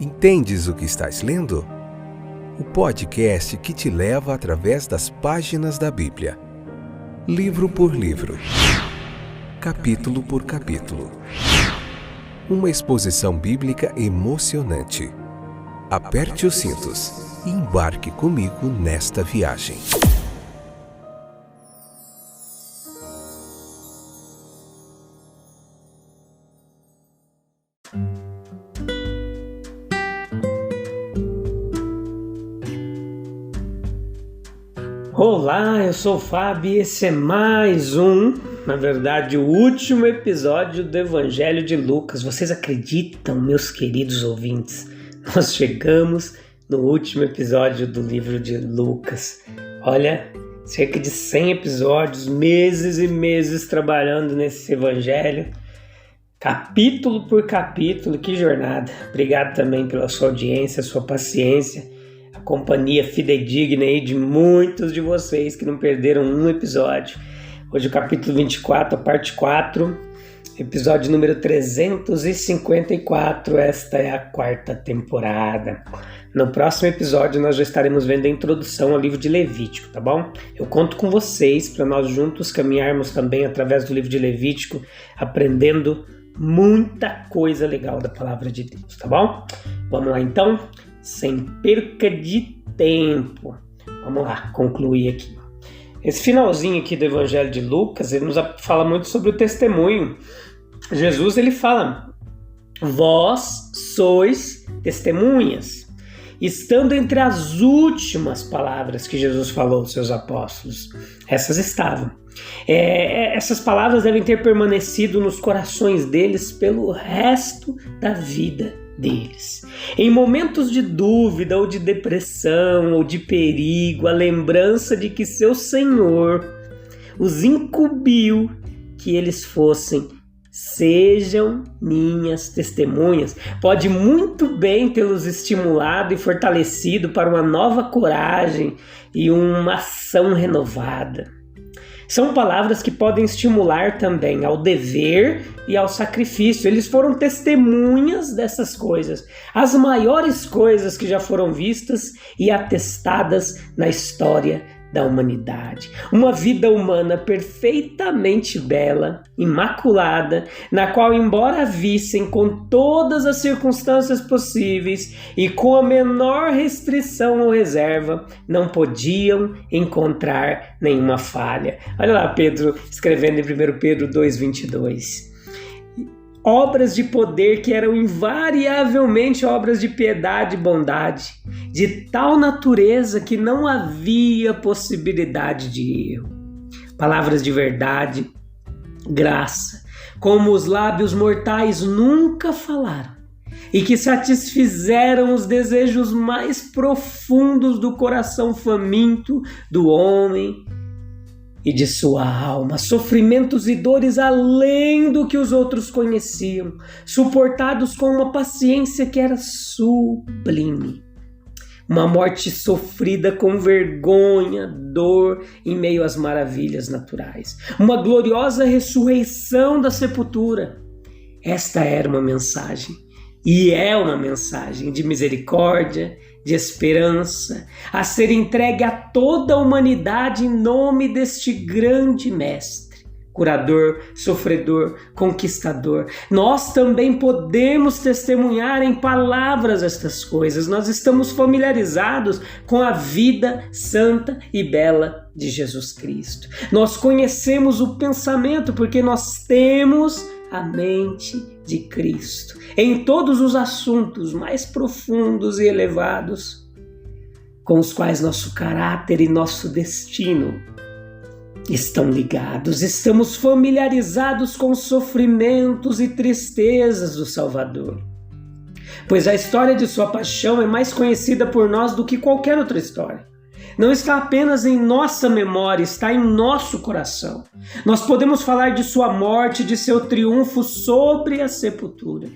Entendes o que estás lendo? O podcast que te leva através das páginas da Bíblia, livro por livro, capítulo por capítulo. Uma exposição bíblica emocionante. Aperte os cintos e embarque comigo nesta viagem. Olá, eu sou o Fábio e esse é mais o último episódio do Evangelho de Lucas. Vocês acreditam, meus queridos ouvintes? Nós chegamos no último episódio do livro de Lucas. Olha, cerca de 100 episódios, meses e meses trabalhando nesse Evangelho, capítulo por capítulo, que jornada. Obrigado também pela sua audiência, sua paciência, a companhia fidedigna aí de muitos de vocês que não perderam um episódio. Hoje o capítulo 24, a parte 4, episódio número 354, esta é a 4ª temporada. No próximo episódio nós já estaremos vendo a introdução ao livro de Levítico, tá bom? Eu conto com vocês para nós juntos caminharmos também através do livro de Levítico, aprendendo muita coisa legal da palavra de Deus, tá bom? Vamos lá então? Sem perca de tempo. Vamos lá, concluir aqui. Esse finalzinho aqui do Evangelho de Lucas, ele nos fala muito sobre o testemunho. Jesus, ele fala: vós sois testemunhas. Estando entre as últimas palavras que Jesus falou aos seus apóstolos, essas estavam. Essas palavras devem ter permanecido nos corações deles pelo resto da vida deles. Em momentos de dúvida ou de depressão ou de perigo, a lembrança de que seu Senhor os incumbiu que eles sejam minhas testemunhas, pode muito bem tê-los estimulado e fortalecido para uma nova coragem e uma ação renovada. São palavras que podem estimular também ao dever e ao sacrifício. Eles foram testemunhas dessas coisas, as maiores coisas que já foram vistas e atestadas na história da humanidade. Uma vida humana perfeitamente bela, imaculada, na qual, embora vissem com todas as circunstâncias possíveis e com a menor restrição ou reserva, não podiam encontrar nenhuma falha. Olha lá Pedro escrevendo em 1 Pedro 2,22. Obras de poder que eram invariavelmente obras de piedade e bondade, de tal natureza que não havia possibilidade de erro. Palavras de verdade, graça, como os lábios mortais nunca falaram, e que satisfizeram os desejos mais profundos do coração faminto do homem e de sua alma, sofrimentos e dores além do que os outros conheciam, suportados com uma paciência que era sublime. Uma morte sofrida com vergonha, dor, em meio às maravilhas naturais. Uma gloriosa ressurreição da sepultura. Esta era uma mensagem, e é uma mensagem de misericórdia, de esperança, a ser entregue a toda a humanidade em nome deste grande mestre, curador, sofredor, conquistador. Nós também podemos testemunhar em palavras estas coisas. Nós estamos familiarizados com a vida santa e bela de Jesus Cristo. Nós conhecemos o pensamento porque nós temos a mente de Cristo em todos os assuntos mais profundos e elevados com os quais nosso caráter e nosso destino estão ligados. Estamos familiarizados com os sofrimentos e tristezas do Salvador, pois a história de sua paixão é mais conhecida por nós do que qualquer outra história. Não está apenas em nossa memória, está em nosso coração. Nós podemos falar de sua morte, de seu triunfo sobre a sepultura.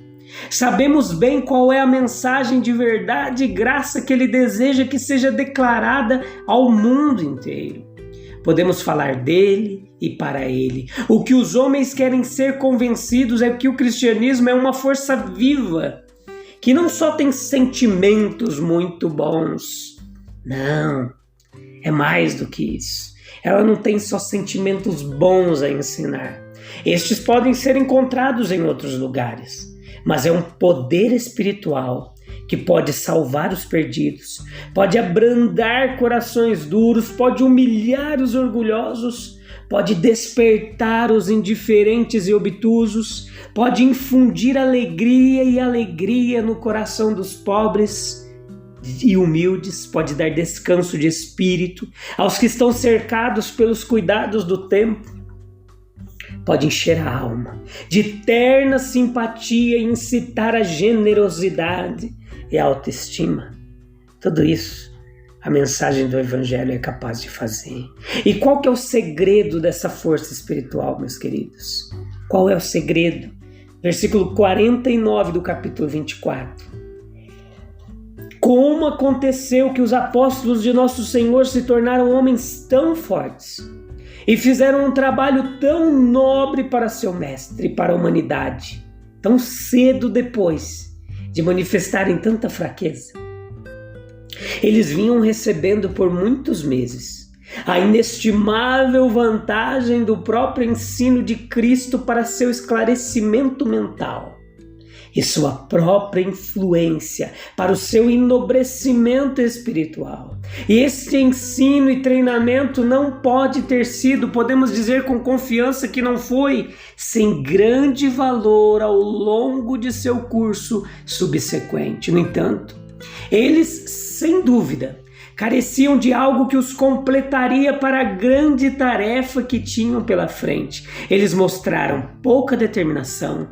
Sabemos bem qual é a mensagem de verdade e graça que ele deseja que seja declarada ao mundo inteiro. Podemos falar dele e para ele. O que os homens querem ser convencidos é que o cristianismo é uma força viva que não só tem sentimentos muito bons. Não, é mais do que isso. Ela não tem só sentimentos bons a ensinar. Estes podem ser encontrados em outros lugares, mas é um poder espiritual que pode salvar os perdidos, pode abrandar corações duros, pode humilhar os orgulhosos, pode despertar os indiferentes e obtusos, pode infundir alegria no coração dos pobres e humildes, pode dar descanso de espírito aos que estão cercados pelos cuidados do tempo, pode encher a alma de terna simpatia e incitar a generosidade e a autoestima. Tudo isso a mensagem do Evangelho é capaz de fazer. E qual que é o segredo dessa força espiritual, meus queridos? Qual é o segredo? Versículo 49 do capítulo 24. Como aconteceu que os apóstolos de nosso Senhor se tornaram homens tão fortes e fizeram um trabalho tão nobre para seu mestre e para a humanidade, tão cedo depois de manifestarem tanta fraqueza? Eles vinham recebendo por muitos meses a inestimável vantagem do próprio ensino de Cristo para seu esclarecimento mental e sua própria influência para o seu enobrecimento espiritual. E este ensino e treinamento não pode ter sido, podemos dizer com confiança que não foi, sem grande valor ao longo de seu curso subsequente. No entanto, eles, sem dúvida, careciam de algo que os completaria para a grande tarefa que tinham pela frente. Eles mostraram pouca determinação,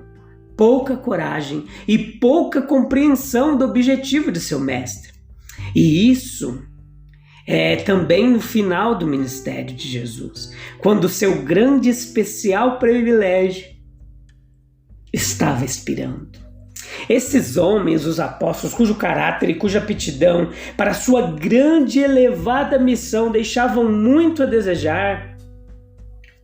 pouca coragem e pouca compreensão do objetivo de seu mestre. E isso é também no final do ministério de Jesus, quando seu grande e especial privilégio estava expirando. Esses homens, os apóstolos, cujo caráter e cuja aptidão para sua grande e elevada missão deixavam muito a desejar,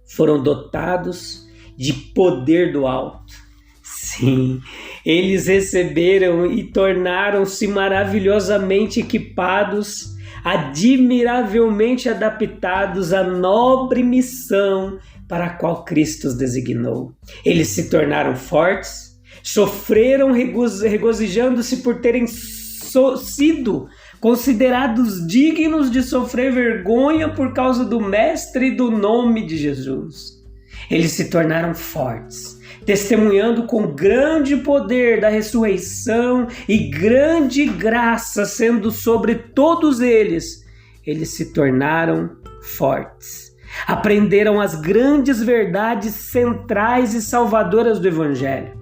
foram dotados de poder do alto. Sim, eles receberam e tornaram-se maravilhosamente equipados, admiravelmente adaptados à nobre missão para a qual Cristo os designou. Eles se tornaram fortes, sofreram regozijando-se por terem sido considerados dignos de sofrer vergonha por causa do Mestre e do nome de Jesus. Eles se tornaram fortes, testemunhando com grande poder da ressurreição e grande graça sendo sobre todos eles. Eles se tornaram fortes. Aprenderam as grandes verdades centrais e salvadoras do Evangelho,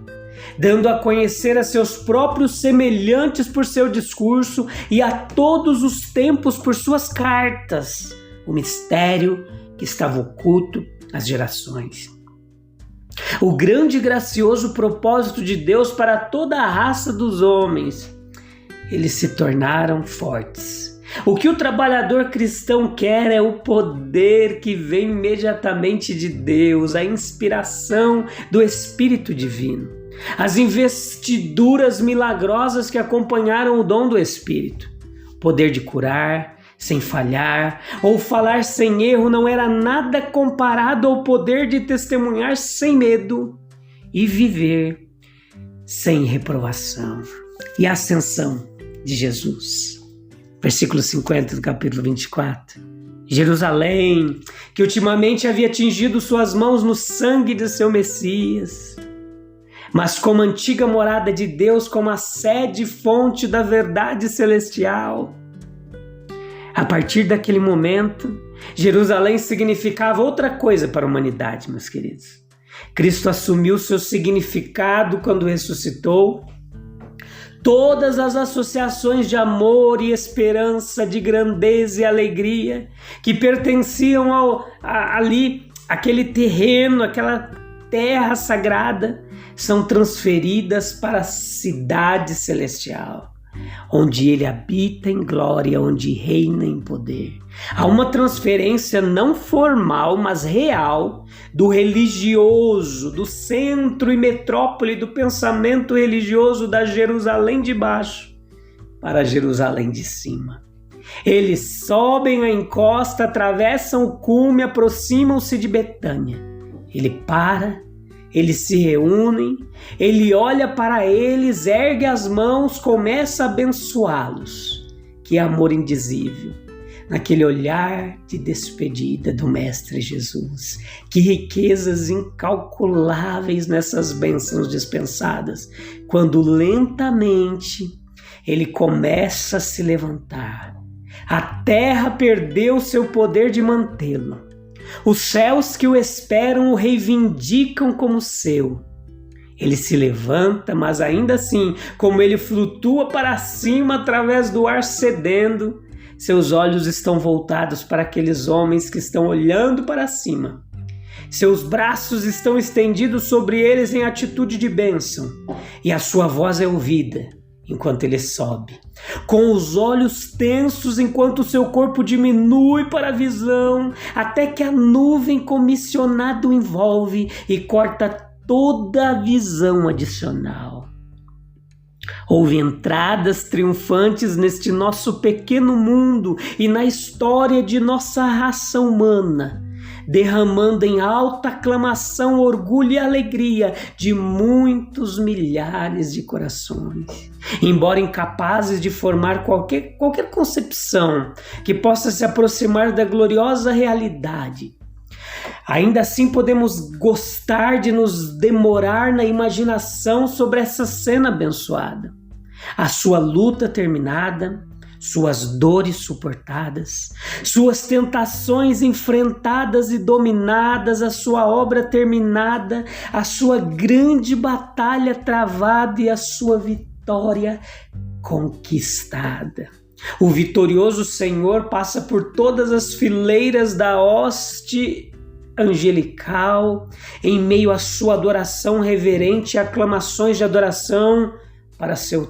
dando a conhecer a seus próprios semelhantes por seu discurso e a todos os tempos por suas cartas, o mistério que estava oculto às gerações. O grande e gracioso propósito de Deus para toda a raça dos homens. Eles se tornaram fortes. O que o trabalhador cristão quer é o poder que vem imediatamente de Deus, a inspiração do Espírito Divino, as investiduras milagrosas que acompanharam o dom do Espírito. O poder de curar sem falhar ou falar sem erro não era nada comparado ao poder de testemunhar sem medo e viver sem reprovação. E a ascensão de Jesus. Versículo 50 do capítulo 24. Jerusalém, que ultimamente havia tingido suas mãos no sangue de seu Messias, mas como antiga morada de Deus, como a sede e fonte da verdade celestial. A partir daquele momento, Jerusalém significava outra coisa para a humanidade, meus queridos. Cristo assumiu seu significado quando ressuscitou. Todas as associações de amor e esperança, de grandeza e alegria que pertenciam ali, aquele terreno, aquela terra sagrada, são transferidas para a cidade celestial, onde ele habita em glória, onde reina em poder. Há uma transferência não formal, mas real, do religioso, do centro e metrópole do pensamento religioso da Jerusalém de baixo para a Jerusalém de cima. Eles sobem a encosta, atravessam o cume, aproximam-se de Betânia. Ele para, eles se reúnem, ele olha para eles, ergue as mãos, começa a abençoá-los. Que amor indizível, naquele olhar de despedida do Mestre Jesus. Que riquezas incalculáveis nessas bênçãos dispensadas, quando lentamente ele começa a se levantar. A terra perdeu seu poder de mantê-lo. Os céus que o esperam o reivindicam como seu. Ele se levanta, mas ainda assim, como ele flutua para cima através do ar cedendo, seus olhos estão voltados para aqueles homens que estão olhando para cima. Seus braços estão estendidos sobre eles em atitude de bênção, e a sua voz é ouvida enquanto ele sobe, com os olhos tensos enquanto o seu corpo diminui para a visão, até que a nuvem comissionada o envolve e corta toda a visão adicional. Houve entradas triunfantes neste nosso pequeno mundo e na história de nossa raça humana, derramando em alta aclamação, orgulho e alegria de muitos milhares de corações. Embora incapazes de formar qualquer concepção que possa se aproximar da gloriosa realidade, ainda assim podemos gostar de nos demorar na imaginação sobre essa cena abençoada. A sua luta terminada, suas dores suportadas, suas tentações enfrentadas e dominadas, a sua obra terminada, a sua grande batalha travada e a sua vitória conquistada. O vitorioso Senhor passa por todas as fileiras da hoste angelical, em meio à sua adoração reverente e aclamações de adoração para seu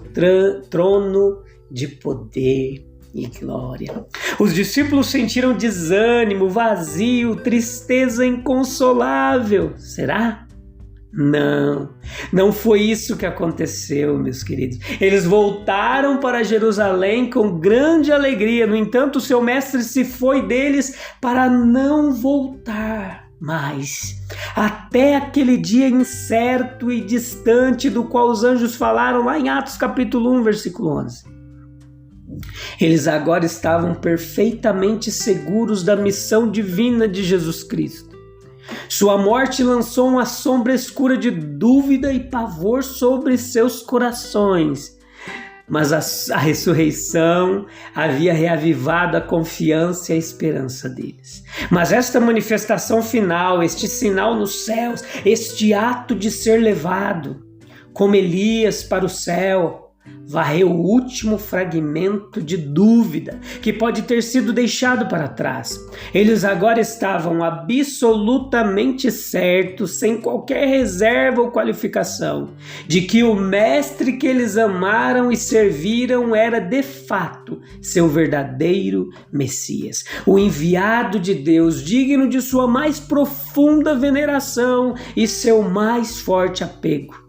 trono de poder e glória. Os discípulos sentiram desânimo, vazio, tristeza inconsolável. Será? Não foi isso que aconteceu, meus queridos. Eles voltaram para Jerusalém com grande alegria. No entanto, seu mestre se foi deles para não voltar mais, até aquele dia incerto e distante do qual os anjos falaram lá em Atos capítulo 1, versículo 11. Eles agora estavam perfeitamente seguros da missão divina de Jesus Cristo. Sua morte lançou uma sombra escura de dúvida e pavor sobre seus corações, mas a ressurreição havia reavivado a confiança e a esperança deles. Mas esta manifestação final, este sinal nos céus, este ato de ser levado, como Elias para o céu, varreu o último fragmento de dúvida que pode ter sido deixado para trás. Eles agora estavam absolutamente certos, sem qualquer reserva ou qualificação, de que o mestre que eles amaram e serviram era de fato seu verdadeiro Messias, o enviado de Deus, digno de sua mais profunda veneração e seu mais forte apego.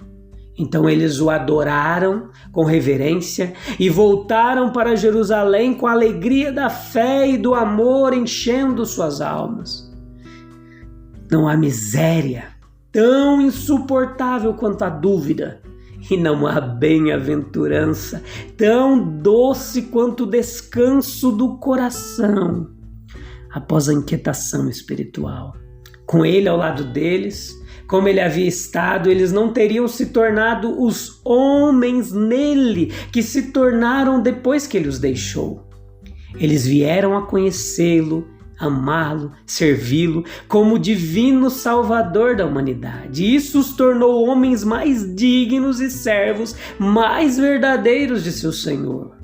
Então eles o adoraram com reverência e voltaram para Jerusalém com a alegria da fé e do amor enchendo suas almas. Não há miséria tão insuportável quanto a dúvida, e não há bem-aventurança tão doce quanto o descanso do coração após a inquietação espiritual. Com ele ao lado deles, como ele havia estado, eles não teriam se tornado os homens nele que se tornaram depois que ele os deixou. Eles vieram a conhecê-lo, amá-lo, servi-lo como divino salvador da humanidade. Isso os tornou homens mais dignos e servos mais verdadeiros de seu Senhor.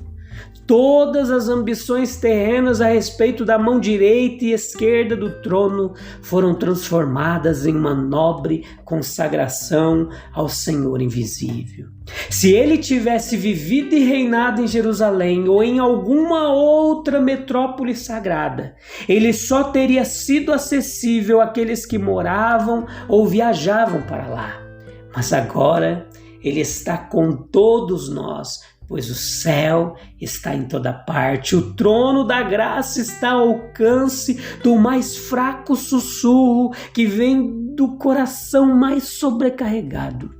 todas as ambições terrenas a respeito da mão direita e esquerda do trono foram transformadas em uma nobre consagração ao Senhor invisível. Se ele tivesse vivido e reinado em Jerusalém ou em alguma outra metrópole sagrada, ele só teria sido acessível àqueles que moravam ou viajavam para lá. Mas agora ele está com todos nós, pois o céu está em toda parte. O trono da graça está ao alcance do mais fraco sussurro que vem do coração mais sobrecarregado.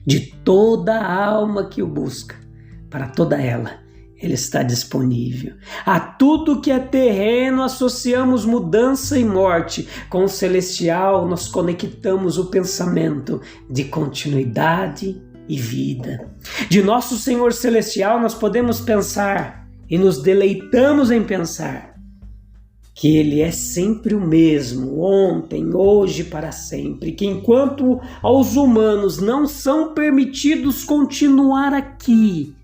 De toda a alma que o busca, para toda ela, ele está disponível. A tudo que é terreno associamos mudança e morte. Com o celestial nós conectamos o pensamento de continuidade e vida. De nosso Senhor Celestial nós podemos pensar e nos deleitamos em pensar que Ele é sempre o mesmo, ontem, hoje, para sempre, que enquanto aos humanos não são permitidos continuar aqui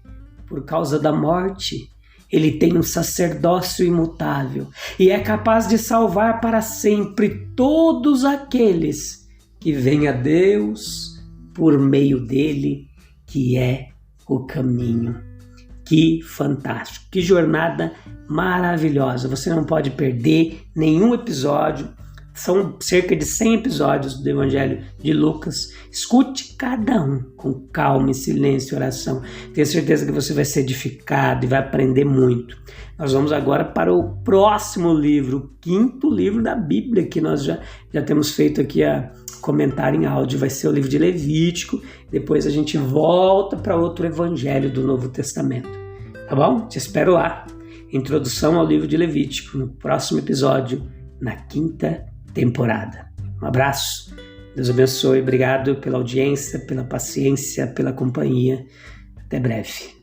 por causa da morte, Ele tem um sacerdócio imutável e é capaz de salvar para sempre todos aqueles que vêm a Deus por meio dele, que é o caminho. Que fantástico, que jornada maravilhosa. Você não pode perder nenhum episódio. São cerca de 100 episódios do Evangelho de Lucas. Escute cada um com calma, em silêncio e oração. Tenho certeza que você vai ser edificado e vai aprender muito. Nós vamos agora para o próximo livro, o 5º livro da Bíblia, que nós já temos feito aqui a comentário em áudio. Vai ser o livro de Levítico. Depois a gente volta para outro evangelho do Novo Testamento. Tá bom? Te espero lá. Introdução ao livro de Levítico, no próximo episódio, na 5ª temporada. Um abraço. Deus abençoe. Obrigado pela audiência, pela paciência, pela companhia. Até breve.